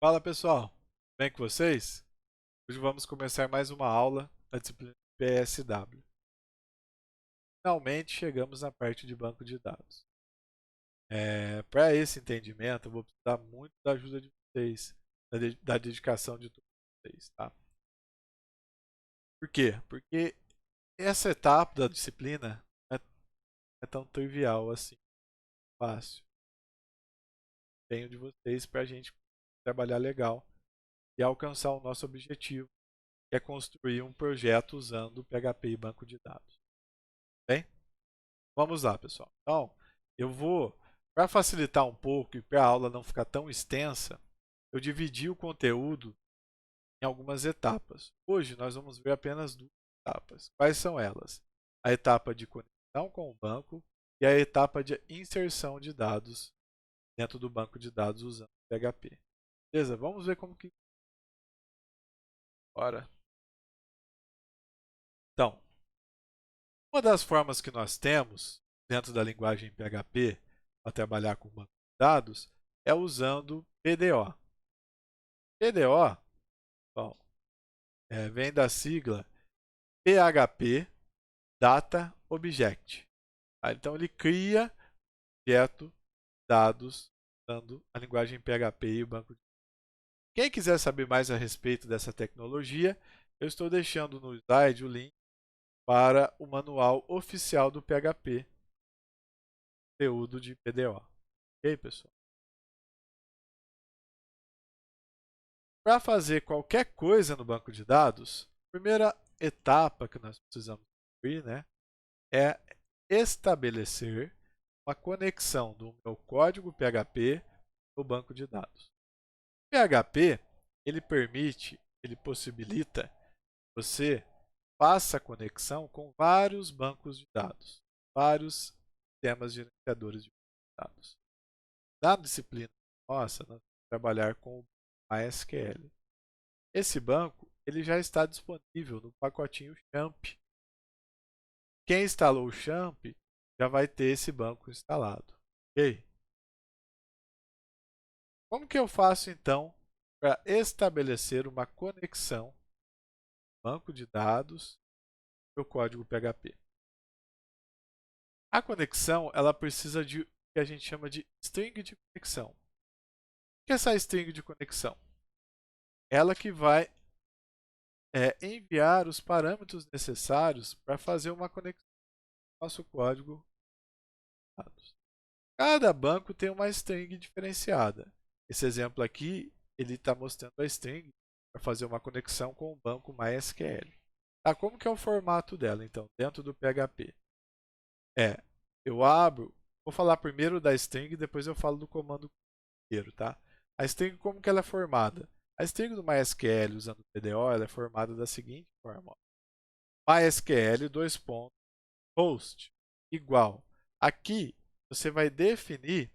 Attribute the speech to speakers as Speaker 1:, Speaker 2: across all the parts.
Speaker 1: Fala pessoal, tudo bem com vocês? Hoje vamos começar mais uma aula da disciplina PSW. Finalmente chegamos na parte de banco de dados. Para esse entendimento, eu vou precisar muito da ajuda de vocês, da dedicação de todos vocês, tá? Por quê? Porque essa etapa da disciplina não é tão trivial assim, fácil. Tenho de vocês para a gente trabalhar legal e alcançar o nosso objetivo, que é construir um projeto usando o PHP e banco de dados. Bem? Vamos lá, pessoal. Então, eu vou, para facilitar um pouco e para a aula não ficar tão extensa, eu dividi o conteúdo em algumas etapas. Hoje nós vamos ver apenas duas etapas. Quais são elas? A etapa de conexão com o banco e a etapa de inserção de dados dentro do banco de dados usando o PHP. Beleza? Vamos ver como que. Bora. Então, uma das formas que nós temos dentro da linguagem PHP para trabalhar com banco de dados é usando PDO. PDO, bom, vem da sigla PHP Data Object. Tá? Então ele cria objeto dados usando a linguagem PHP e o banco de dados. Quem quiser saber mais a respeito dessa tecnologia, eu estou deixando no slide o link para o manual oficial do PHP, conteúdo de PDO. Ok, pessoal? Para fazer qualquer coisa no banco de dados, a primeira etapa que nós precisamos cumprir, né, é estabelecer uma conexão do meu código PHP no banco de dados. O PHP, ele possibilita que você faça conexão com vários bancos de dados, vários sistemas gerenciadores de dados. Na disciplina nossa, nós vamos trabalhar com o MySQL. Esse banco ele já está disponível no pacotinho Champ. Quem instalou o Champ já vai ter esse banco instalado. Ok? Como que eu faço então para estabelecer uma conexão banco de dados e o código PHP? A conexão ela precisa de o que a gente chama de string de conexão. O que é essa string de conexão? Ela que vai enviar os parâmetros necessários para fazer uma conexão com o nosso código de dados. Cada banco tem uma string diferenciada. Esse exemplo aqui, ele está mostrando a string para fazer uma conexão com o banco MySQL. Tá, como que é o formato dela, então, dentro do PHP? Eu abro, vou falar primeiro da string, depois eu falo do comando inteiro, tá? A string, como que ela é formada? A string do MySQL, usando o PDO, ela é formada da seguinte forma. Ó. MySQL, dois pontos, host, igual. Aqui, você vai definir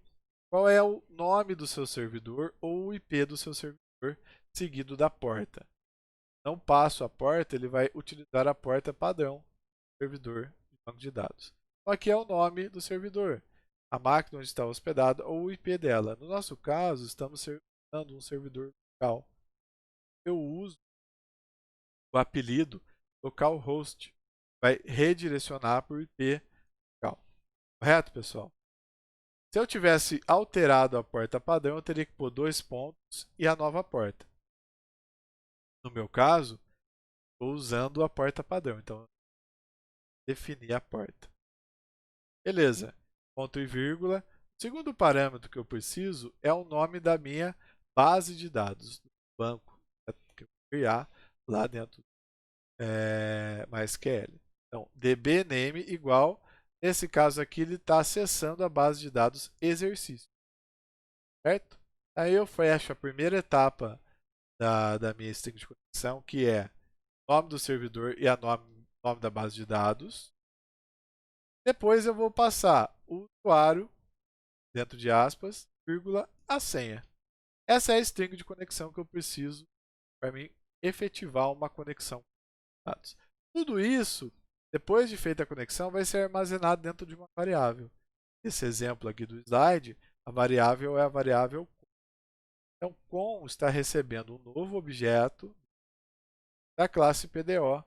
Speaker 1: qual é o nome do seu servidor ou o IP do seu servidor, seguido da porta. Não passo a porta, ele vai utilizar a porta padrão do servidor de banco de dados. Então, aqui é o nome do servidor, a máquina onde está hospedada ou o IP dela. No nosso caso, estamos usando um servidor local. Eu uso o apelido localhost, vai redirecionar para o IP local. Correto, pessoal? Se eu tivesse alterado a porta padrão, eu teria que pôr dois pontos e a nova porta. No meu caso, estou usando a porta padrão, então definir a porta. Beleza, ponto e vírgula. O segundo parâmetro que eu preciso é o nome da minha base de dados do banco que eu vou criar lá dentro MySQL. Então, dbname igual, nesse caso aqui ele está acessando a base de dados exercício, certo? Aí eu fecho a primeira etapa da minha string de conexão, que é o nome do servidor e nome da base de dados. Depois eu vou passar o usuário, dentro de aspas, vírgula, a senha. Essa é a string de conexão que eu preciso para mim efetivar uma conexão com dados. Tudo isso, depois de feita a conexão, vai ser armazenado dentro de uma variável. Esse exemplo aqui do slide, a variável é a variável. Então, com está recebendo um novo objeto da classe PDO,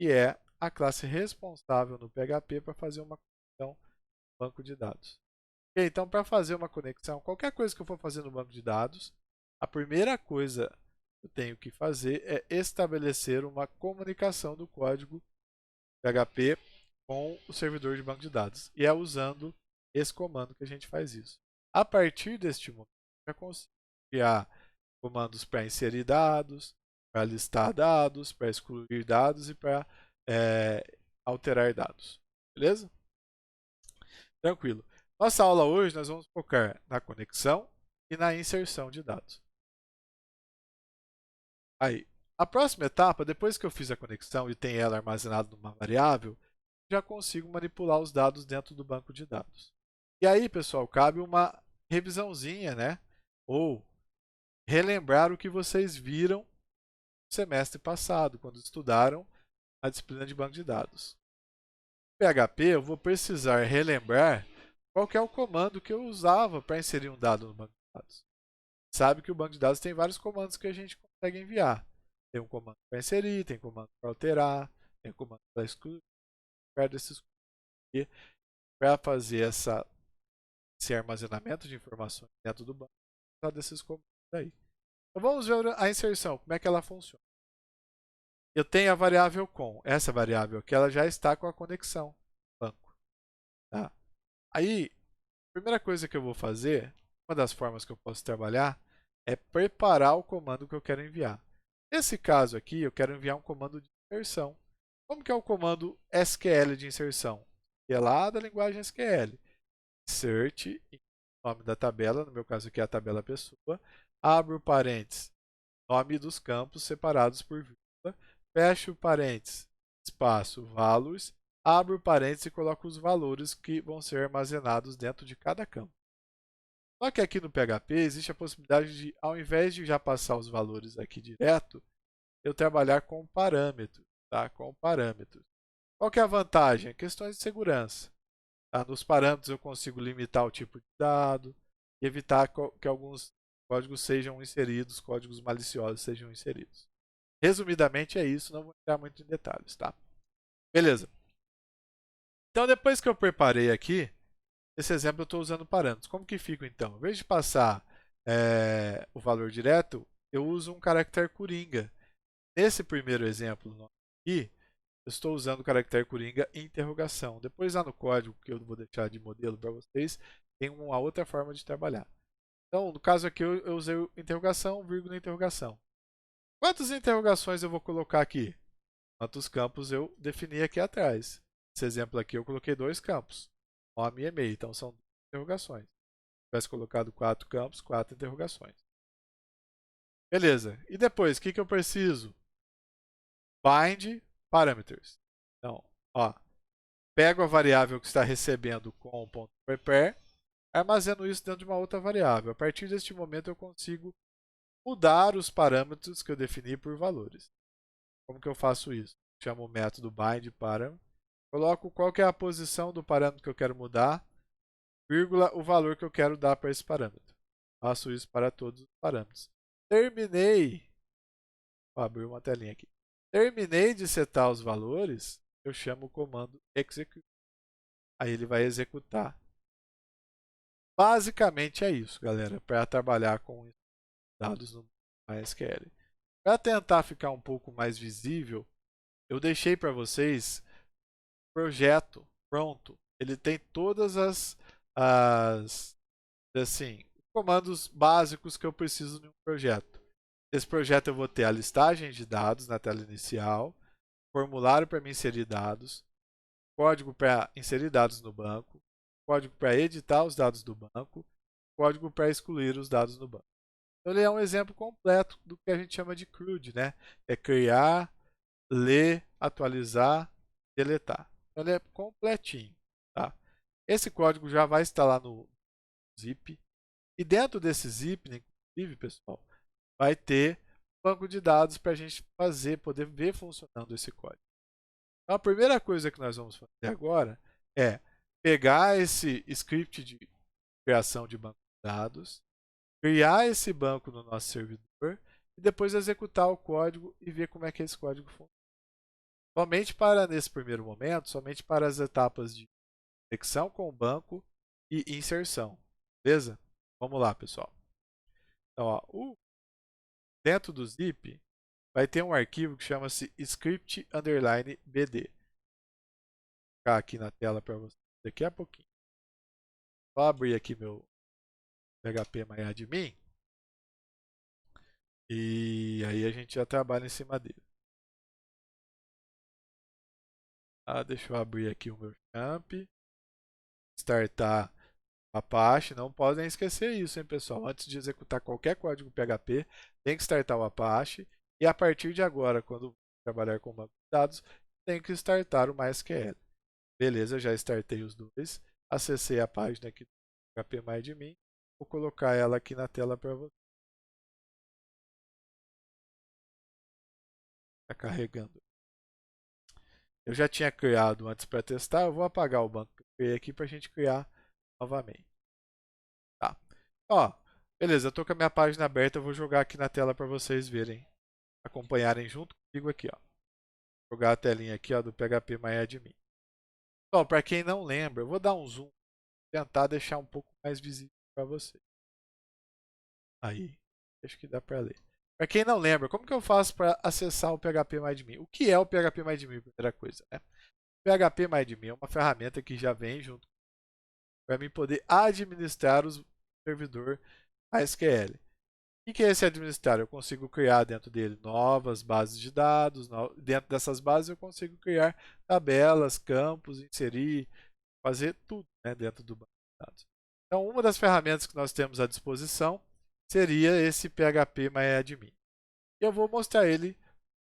Speaker 1: que é a classe responsável no PHP para fazer uma conexão no banco de dados. Okay, então, para fazer uma conexão, qualquer coisa que eu for fazer no banco de dados, a primeira coisa que eu tenho que fazer é estabelecer uma comunicação do código PHP com o servidor de banco de dados. E é usando esse comando que a gente faz isso. A partir deste momento, eu já consigo criar comandos para inserir dados, para listar dados, para excluir dados e para alterar dados. Beleza? Tranquilo. Nossa aula hoje nós vamos focar na conexão e na inserção de dados. Aí, a próxima etapa, depois que eu fiz a conexão e tem ela armazenada numa variável, já consigo manipular os dados dentro do banco de dados. E aí, pessoal, cabe uma revisãozinha, né? Ou relembrar o que vocês viram no semestre passado, quando estudaram a disciplina de banco de dados. No PHP, eu vou precisar relembrar qual que é o comando que eu usava para inserir um dado no banco de dados. Sabe que o banco de dados tem vários comandos que a gente consegue enviar. Tem um comando para inserir, tem comando para alterar, tem um comando para excluir. Desses para fazer esse armazenamento de informações dentro do banco, desses comandos aí. Então vamos ver a inserção, como é que ela funciona. Eu tenho a variável com, essa variável aqui, ela já está com a conexão banco. Tá? Aí, a primeira coisa que eu vou fazer, uma das formas que eu posso trabalhar, é preparar o comando que eu quero enviar. Nesse caso aqui, eu quero enviar um comando de inserção. Como que é o comando SQL de inserção? Que é lá da linguagem SQL. Insert, nome da tabela, no meu caso aqui é a tabela pessoa, abro parênteses, nome dos campos separados por vírgula, fecho parênteses, espaço, values, abro parênteses e coloco os valores que vão ser armazenados dentro de cada campo. Só que aqui no PHP existe a possibilidade de, ao invés de já passar os valores aqui direto, eu trabalhar com parâmetros. Tá? Com parâmetros. Qual que é a vantagem? Questões de segurança. Tá? Nos parâmetros eu consigo limitar o tipo de dado e evitar que alguns códigos sejam inseridos, códigos maliciosos sejam inseridos. Resumidamente é isso, não vou entrar muito em detalhes. Tá? Beleza. Então depois que eu preparei aqui, esse exemplo eu estou usando parâmetros. Como que fica então? Em vez de passar o valor direto, eu uso um caractere coringa. Nesse primeiro exemplo aqui, eu estou usando o caractere coringa interrogação. Depois lá no código, que eu vou deixar de modelo para vocês, tem uma outra forma de trabalhar. Então, no caso aqui, eu usei interrogação, vírgula, interrogação. Quantas interrogações eu vou colocar aqui? Quantos campos eu defini aqui atrás? Nesse exemplo aqui, eu coloquei 2 campos, nome e e-mail. Então, são 2 interrogações. Se tivesse colocado 4 campos, 4 interrogações. Beleza. E depois, o que eu preciso? Bind parameters. Então, ó, pego a variável que está recebendo com .prepare, armazeno isso dentro de uma outra variável. A partir deste momento eu consigo mudar os parâmetros que eu defini por valores. Como que eu faço isso? Chamo o método bind parameter, coloco qual que é a posição do parâmetro que eu quero mudar, vírgula, o valor que eu quero dar para esse parâmetro. Faço isso para todos os parâmetros. Terminei. Vou abrir uma telinha aqui. Terminei de setar os valores, eu chamo o comando execute. Aí ele vai executar. Basicamente é isso, galera, para trabalhar com dados no MySQL. Para tentar ficar um pouco mais visível, eu deixei para vocês o projeto pronto. Ele tem todas as assim, comandos básicos que eu preciso de um projeto. Nesse projeto eu vou ter a listagem de dados na tela inicial, formulário para me inserir dados, código para inserir dados no banco, código para editar os dados do banco, código para excluir os dados do banco. Então, ele é um exemplo completo do que a gente chama de CRUD, né? É criar, ler, atualizar, deletar. Então, ele é completinho. Tá? Esse código já vai estar lá no zip. E dentro desse zip, inclusive, pessoal, vai ter um banco de dados para a gente poder ver funcionando esse código. Então, a primeira coisa que nós vamos fazer agora é pegar esse script de criação de banco de dados, criar esse banco no nosso servidor e depois executar o código e ver como é que esse código funciona. Somente para, nesse primeiro momento, somente para as etapas de conexão com o banco e inserção. Beleza? Vamos lá, pessoal. Então, ó, dentro do zip, vai ter um arquivo que chama-se script_bd. Vou colocar aqui na tela para vocês daqui a pouquinho. Vou abrir aqui meu phpMyAdmin e aí a gente já trabalha em cima dele. Deixa eu abrir aqui o meu champ, startar Apache. Não podem esquecer isso, hein, pessoal? Antes de executar qualquer código PHP, tem que startar o Apache. E a partir de agora, quando trabalhar com banco de dados, tem que startar o MySQL. Beleza, já startei os dois. Acessei a página aqui do phpMyAdmin. Vou colocar ela aqui na tela para você. Está carregando. Eu já tinha criado antes para testar. Eu vou apagar o banco que eu criei aqui para a gente criar novamente. Tá. Ó, beleza, eu estou com a minha página aberta. Eu vou jogar aqui na tela para vocês verem, acompanharem junto comigo aqui, ó. Vou jogar a telinha aqui, ó, do phpMyAdmin. Bom, para quem não lembra, eu vou dar um zoom, tentar deixar um pouco mais visível para vocês. Aí, acho que dá para ler. Para quem não lembra, como que eu faço para acessar o phpMyAdmin? O que é o phpMyAdmin, primeira coisa, né? O phpMyAdmin é uma ferramenta que já vem junto para mim poder administrar o servidor MySQL. O que é esse administrar? Eu consigo criar dentro dele novas bases de dados. Dentro dessas bases eu consigo criar tabelas, campos, inserir, fazer tudo, né, dentro do banco de dados. Então, uma das ferramentas que nós temos à disposição seria esse phpMyAdmin. E eu vou mostrar ele o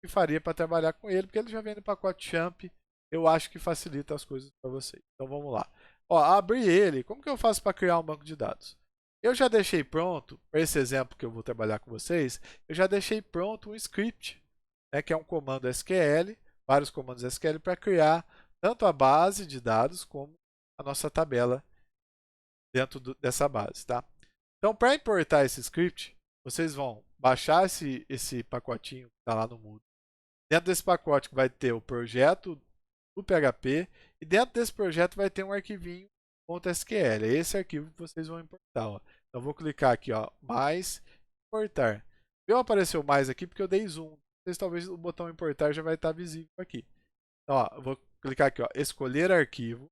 Speaker 1: que faria para trabalhar com ele, porque ele já vem no pacote Champ. Eu acho que facilita as coisas para vocês. Então vamos lá. Ó, abri ele. Como que eu faço para criar um banco de dados? Eu já deixei pronto, para esse exemplo que eu vou trabalhar com vocês, eu já deixei pronto um script, né, que é um comando SQL, vários comandos SQL para criar tanto a base de dados como a nossa tabela dentro dessa base, tá? Então, para importar esse script, vocês vão baixar esse pacotinho que está lá no Moodle. Dentro desse pacote vai ter o projeto do PHP e dentro desse projeto vai ter um arquivinho .sql. É esse arquivo que vocês vão importar. Ó. Então, vou clicar aqui, ó, mais, importar. Viu apareceu mais aqui porque eu dei zoom. Vocês, talvez o botão importar já vai estar visível aqui. Então, ó, eu vou clicar aqui, ó, escolher arquivo.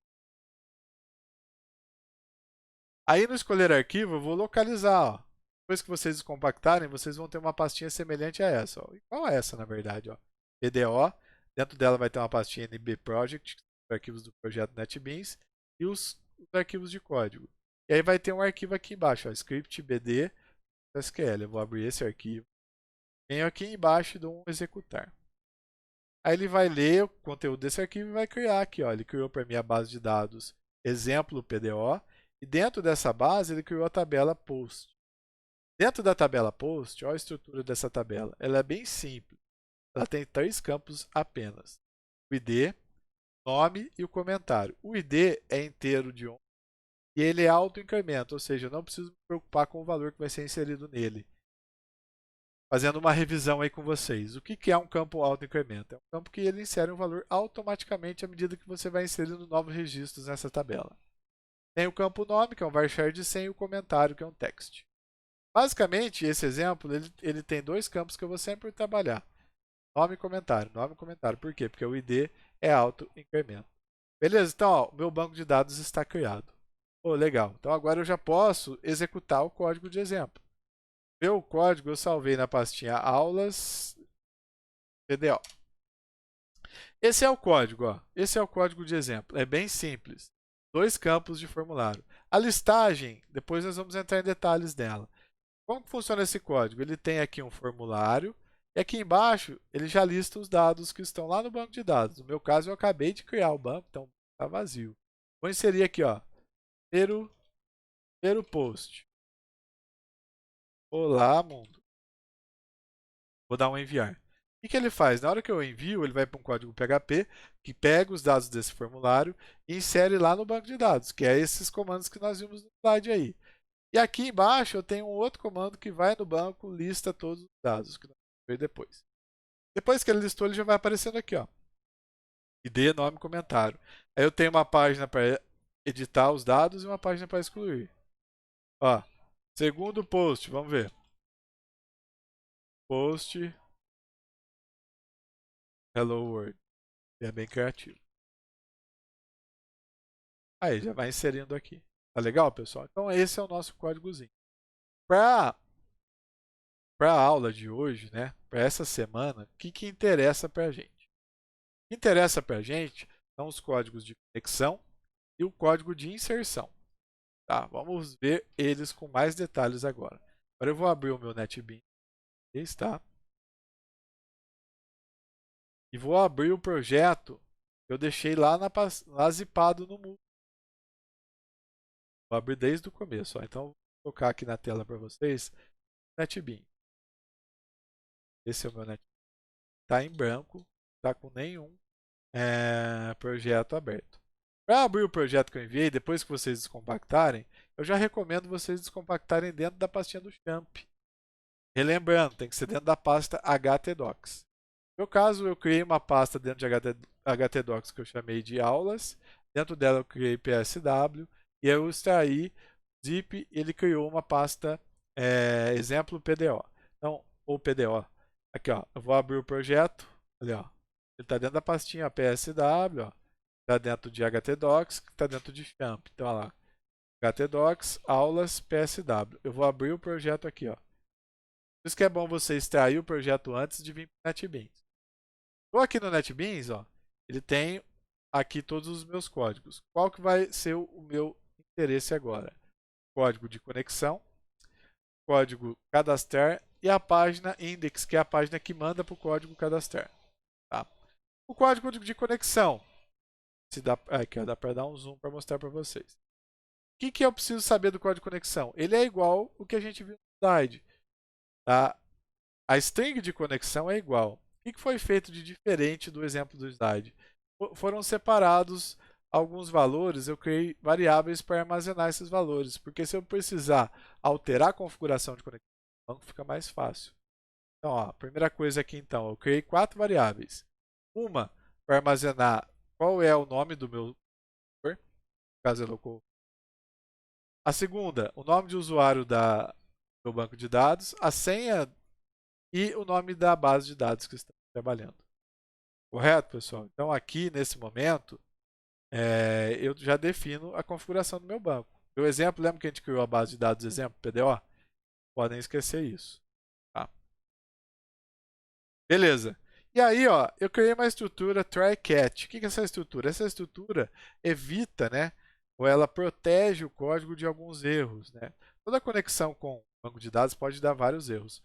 Speaker 1: Aí no escolher arquivo eu vou localizar, ó. Depois que vocês compactarem, vocês vão ter uma pastinha semelhante a essa, ó. Igual a essa, na verdade, ó. PDO, dentro dela vai ter uma pastinha NB Project, os arquivos do projeto NetBeans, e os arquivos de código. E aí vai ter um arquivo aqui embaixo, ó, script bd SQL. Eu vou abrir esse arquivo. Venho aqui embaixo e dou um executar. Aí ele vai ler o conteúdo desse arquivo e vai criar aqui, ó. Ele criou para mim a base de dados exemplo PDO. E dentro dessa base, ele criou a tabela post. Dentro da tabela post, olha a estrutura dessa tabela. Ela é bem simples. Ela tem 3 campos apenas. O ID, nome e o comentário. O ID é inteiro de 1 e ele é auto-incremento, ou seja, eu não preciso me preocupar com o valor que vai ser inserido nele. Fazendo uma revisão aí com vocês. O que é um campo auto-incremento? É um campo que ele insere um valor automaticamente à medida que você vai inserindo novos registros nessa tabela. Tem o campo nome, que é um varchar de 100, e o comentário, que é um text. Basicamente, esse exemplo ele tem 2 campos que eu vou sempre trabalhar. Nome e comentário. Nome e comentário. Por quê? Porque o ID é auto-incremento. Beleza? Então, ó, o meu banco de dados está criado. Oh, legal. Então, agora eu já posso executar o código de exemplo. Meu código eu salvei na pastinha aulas PDO. Esse é o código. Ó. Esse é o código de exemplo. É bem simples. 2 campos de formulário. A listagem, depois nós vamos entrar em detalhes dela. Como que funciona esse código? Ele tem aqui um formulário e aqui embaixo ele já lista os dados que estão lá no banco de dados. No meu caso, eu acabei de criar o banco, então está vazio. Vou inserir aqui, ó, primeiro post. Olá, mundo. Vou dar um enviar. O que ele faz? Na hora que eu envio, ele vai para um código PHP que pega os dados desse formulário e insere lá no banco de dados, que é esses comandos que nós vimos no slide aí. E aqui embaixo eu tenho um outro comando que vai no banco, lista todos os dados, que nós vamos ver depois. Depois que ele listou, ele já vai aparecendo aqui, ó. ID, nome, comentário. Aí eu tenho uma página para editar os dados e uma página para excluir. Ó, segundo post, vamos ver. Post Hello World. É bem criativo. Aí já vai inserindo aqui. Tá legal, pessoal? Então esse é o nosso códigozinho. Para a aula de hoje, né? Para essa semana, o que interessa para a gente? O que interessa para a gente são os códigos de conexão e o código de inserção. Tá? Vamos ver eles com mais detalhes agora. Agora eu vou abrir o meu NetBeans. Está. E vou abrir o projeto que eu deixei lá zipado no Moodle. Vou abrir desde o começo. Ó. Então, vou colocar aqui na tela para vocês NetBeans. Esse é o meu NetBeans. Está em branco, está com nenhum projeto aberto. Para abrir o projeto que eu enviei, depois que vocês descompactarem, eu já recomendo vocês descompactarem dentro da pastinha do Champ. Relembrando, tem que ser dentro da pasta htdocs. No meu caso, eu criei uma pasta dentro de htdocs que eu chamei de aulas. Dentro dela eu criei psw e eu extraí zip, ele criou uma pasta exemplo PDO. Então, ou PDO. Aqui, ó, eu vou abrir o projeto. Ali, ó. Ele está dentro da pastinha psw, ó. Está dentro de htdocs, está dentro de champ. Então, olha lá. htdocs, aulas, psw. Eu vou abrir o projeto aqui, ó. Por isso que é bom você extrair o projeto antes de vir para o NetBeans. Estou aqui no NetBeans, ó, ele tem aqui todos os meus códigos. Qual que vai ser o meu interesse agora? Código de conexão, código cadastrar e a página index, que é a página que manda para o código cadastrar. Tá? O código de conexão, se dá, aqui, ó, dá para dar um zoom para mostrar para vocês. O que eu preciso saber do código de conexão? Ele é igual o que a gente viu no slide. Tá? A string de conexão é igual. O que foi feito de diferente do exemplo do slide? Foram separados alguns valores, eu criei variáveis para armazenar esses valores, porque se eu precisar alterar a configuração de conexão, o banco fica mais fácil. Então, ó, a primeira coisa aqui, então, eu criei 4 variáveis. Uma para armazenar qual é o nome do meu servidor, caso eu local. A segunda, o nome de usuário do meu banco de dados, a senha e o nome da base de dados que estamos trabalhando. Correto, pessoal? Então, aqui nesse momento, eu já defino a configuração do meu banco. O exemplo, lembra que a gente criou a base de dados exemplo, PDO? Podem esquecer isso. Tá? Beleza. E aí, ó, eu criei uma estrutura try-catch. O que é essa estrutura? Essa estrutura evita, né, ou ela protege o código de alguns erros. Né? Toda conexão com banco de dados pode dar vários erros.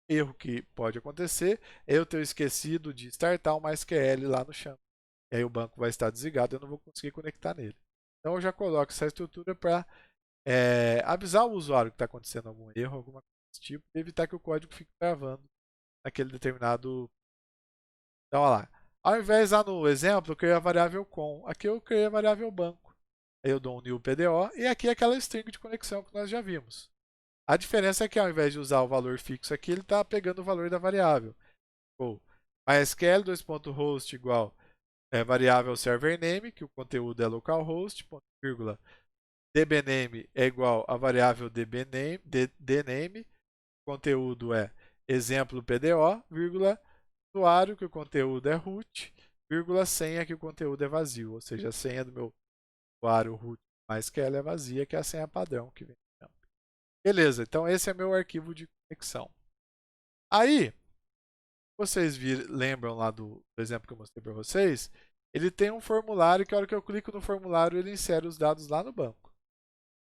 Speaker 1: Erro que pode acontecer é eu ter esquecido de startar uma SQL lá no chão. E aí o banco vai estar desligado e eu não vou conseguir conectar nele. Então eu já coloco essa estrutura para avisar o usuário que está acontecendo algum erro, alguma coisa desse tipo, e evitar que o código fique travando naquele determinado. Então, olha lá. Ao invés lá no exemplo, eu criei a variável com. Aqui eu criei a variável banco. Aí eu dou um new PDO e aqui é aquela string de conexão que nós já vimos. A diferença é que ao invés de usar o valor fixo aqui, ele está pegando o valor da variável. Ou MySQL 2.host igual variável server name, que o conteúdo é localhost, ponto, vírgula, dbname é igual a variável dname, o conteúdo é exemplo PDO, vírgula, usuário, que o conteúdo é root, vírgula, senha, que o conteúdo é vazio. Ou seja, a senha do meu usuário root MySQL é vazia, que é a senha padrão que vem. Beleza, então esse é meu arquivo de conexão. Aí, vocês lembram lá do exemplo que eu mostrei para vocês, ele tem um formulário que a hora que eu clico no formulário ele insere os dados lá no banco.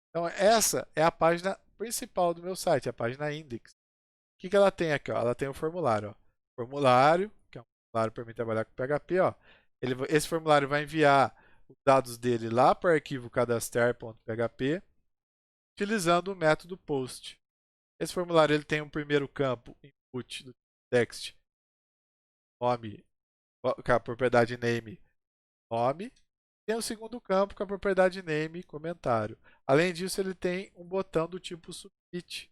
Speaker 1: Então essa é a página principal do meu site, a página index. O que ela tem aqui? Ó? Ela tem o formulário. Ó. Formulário, que é um formulário para mim trabalhar com PHP. Ó. Esse formulário vai enviar os dados dele lá para o arquivo cadastrar.php utilizando o método post. Esse formulário ele tem um primeiro campo, input do text, nome, com a propriedade name, nome. Tem o segundo campo com a propriedade name, comentário. Além disso, ele tem um botão do tipo submit,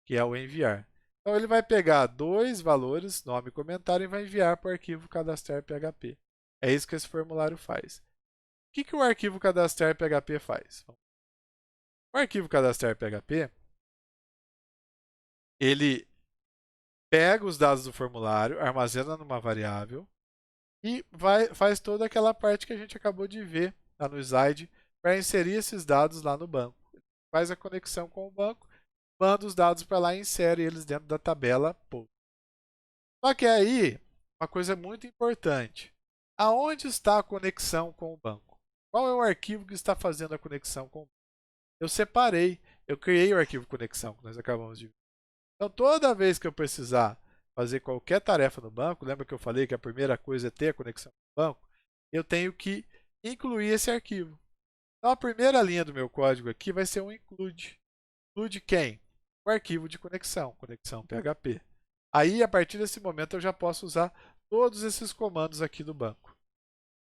Speaker 1: que é o enviar. Então ele vai pegar dois valores, nome e comentário, e vai enviar para o arquivo cadastrar PHP. É isso que esse formulário faz. O que o arquivo cadastrar PHP faz? O arquivo cadastrar PHP, ele pega os dados do formulário, armazena numa variável e faz toda aquela parte que a gente acabou de ver lá no slide para inserir esses dados lá no banco. Faz a conexão com o banco, manda os dados para lá e insere eles dentro da tabela POST. Só que aí, uma coisa muito importante. Aonde está a conexão com o banco? Qual é o arquivo que está fazendo a conexão com o banco? Eu separei, eu criei o arquivo conexão que nós acabamos de ver. Então, toda vez que eu precisar fazer qualquer tarefa no banco, lembra que eu falei que a primeira coisa é ter a conexão com o banco? Eu tenho que incluir esse arquivo. Então, a primeira linha do meu código aqui vai ser um include. Include quem? O arquivo de conexão, conexão PHP. Aí, a partir desse momento, eu já posso usar todos esses comandos aqui do banco.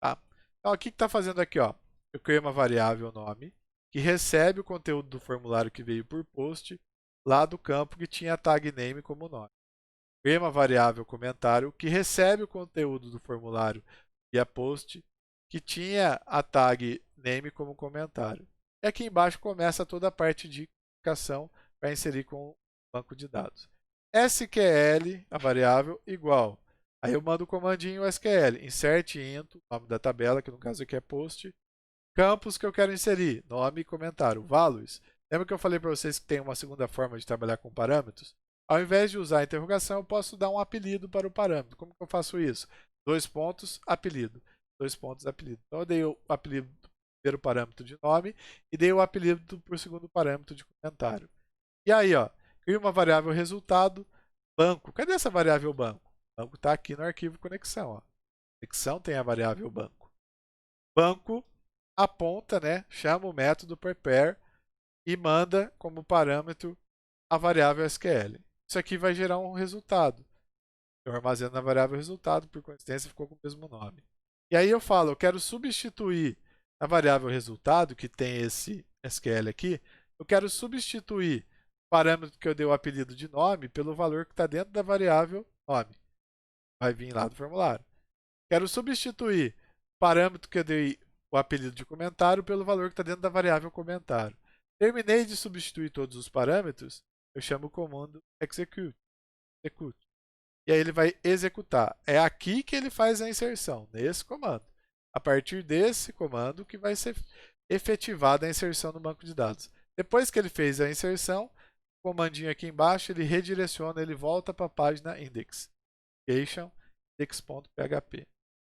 Speaker 1: Tá? Então, o que está fazendo aqui? Ó? Eu criei uma variável nome que recebe o conteúdo do formulário que veio por post lá do campo que tinha a tag name como nome. Criei uma variável comentário que recebe o conteúdo do formulário via post que tinha a tag name como comentário. E aqui embaixo começa toda a parte de indicação para inserir com o banco de dados. SQL, a variável, igual. Aí eu mando o comandinho SQL, insert int, nome da tabela, que no caso aqui é post, campos que eu quero inserir, nome e comentário, values. Lembra que eu falei para vocês que tem uma segunda forma de trabalhar com parâmetros? Ao invés de usar a interrogação, eu posso dar um apelido para o parâmetro. Como que eu faço isso? Dois pontos, apelido. Dois pontos, apelido. Então eu dei o apelido do primeiro parâmetro de nome e dei o apelido para o segundo parâmetro de comentário. E aí, ó, crio uma variável resultado, banco. Cadê essa variável banco? O banco está aqui no arquivo conexão. Ó. Conexão tem a variável banco. Banco aponta, né, chama o método prepare e manda como parâmetro a variável SQL. Isso aqui vai gerar um resultado. Eu armazeno na variável resultado, por coincidência ficou com o mesmo nome. E aí eu falo, eu quero substituir a variável resultado, que tem esse SQL aqui, eu quero substituir o parâmetro que eu dei o apelido de nome pelo valor que está dentro da variável nome. Vai vir lá do formulário. Quero substituir o parâmetro que eu dei o apelido de comentário pelo valor que está dentro da variável comentário. Terminei de substituir todos os parâmetros, eu chamo o comando execute. E aí ele vai executar. É aqui que ele faz a inserção, nesse comando. A partir desse comando que vai ser efetivada a inserção no banco de dados. Depois que ele fez a inserção, o comandinho aqui embaixo, ele redireciona, ele volta para a página index. Index.php.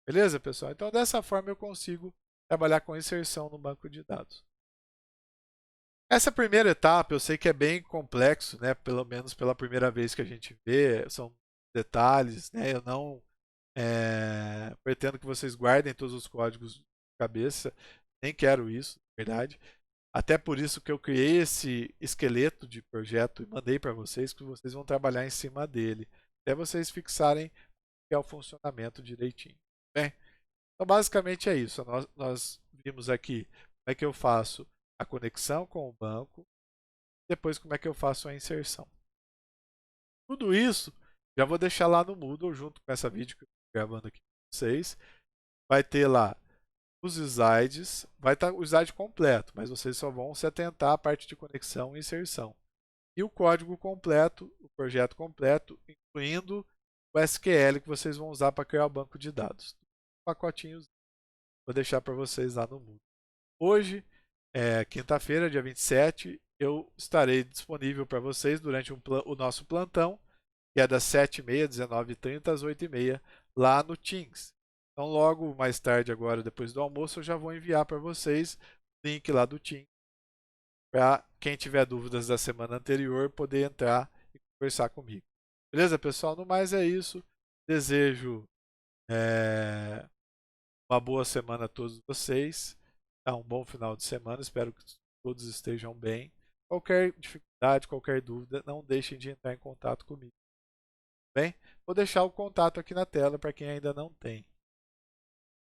Speaker 1: Beleza, pessoal? Então, dessa forma eu consigo trabalhar com inserção no banco de dados. Essa primeira etapa eu sei que é bem complexo, né? Pelo menos pela primeira vez que a gente vê, são detalhes, né? Eu não pretendo que vocês guardem todos os códigos de cabeça, nem quero isso, na verdade. Até por isso que eu criei esse esqueleto de projeto e mandei para vocês, que vocês vão trabalhar em cima dele, até vocês fixarem que é o funcionamento direitinho. Bem, então basicamente é isso. Nós vimos aqui como é que eu faço a conexão com o banco, depois como é que eu faço a inserção. Tudo isso já vou deixar lá no Moodle junto com essa vídeo que eu estou gravando aqui com vocês. Vai ter lá os slides, vai estar o slide completo, mas vocês só vão se atentar à parte de conexão e inserção. E o código completo, o projeto completo, incluindo o SQL que vocês vão usar para criar o banco de dados. Pacotinhos, vou deixar para vocês lá no Moodle. Hoje, quinta-feira, dia 27, eu estarei disponível para vocês durante o nosso plantão, que é das 7h30, 19h30 às 8h30, lá no Teams. Então, logo mais tarde, agora, depois do almoço, eu já vou enviar para vocês o link lá do Teams, para quem tiver dúvidas da semana anterior poder entrar e conversar comigo. Beleza, pessoal? No mais é isso. Desejo uma boa semana a todos vocês. Um bom final de semana. Espero que todos estejam bem. Qualquer dificuldade, qualquer dúvida, não deixem de entrar em contato comigo. Bem, vou deixar o contato aqui na tela para quem ainda não tem.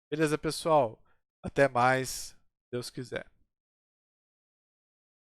Speaker 1: Beleza, pessoal? Até mais, se Deus quiser.